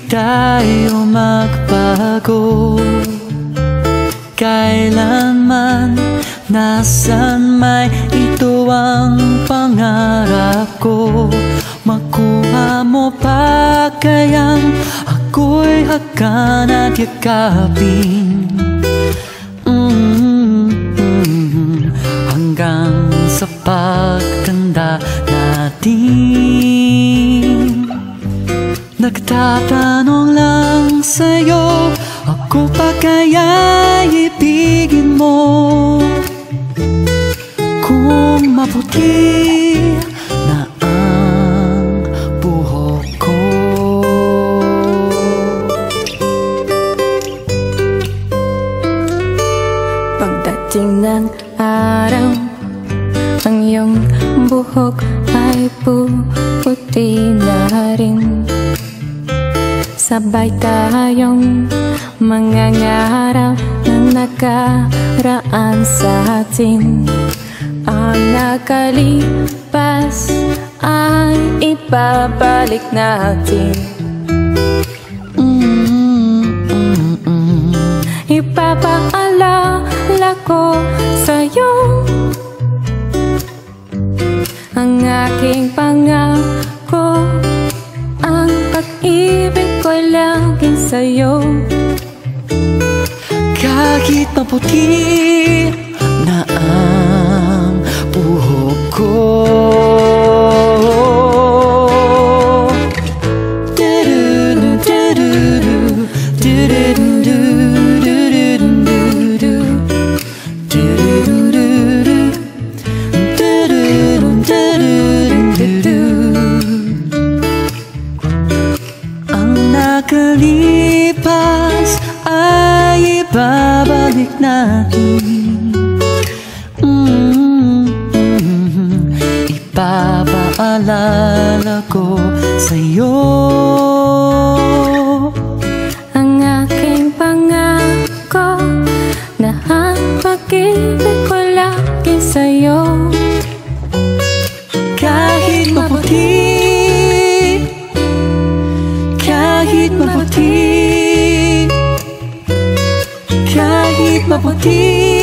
tayo magbago. Kailanman, nasan may ito ang pangarap ko. Makuha mo pa kayang ako'y hakan at yakapin, hanggang sa pagtanda natin. Nagtatanong lang sa'yo, ako pa kaya ibigin mo? Kung maputi na ang buhok ko. Pagdating ng araw, ang iyong buhok ay puputi na rin. Sabay tayong mangangarap na nakaraan sa atin. Ang nakalipas ay ibabalik natin. Ipapaalala ko sa'yo ang aking pangako, ang pag-ibig ko'y laging sa'yo. Kahit maputi na ang buhok ko, ang nakalipas ay ibabalik natin. Ipapaalala ko sa'yo ang aking pangako na ang pag-ibig ko lagi sa'yo. Kahit maputi, kahit maputi, kahit maputi.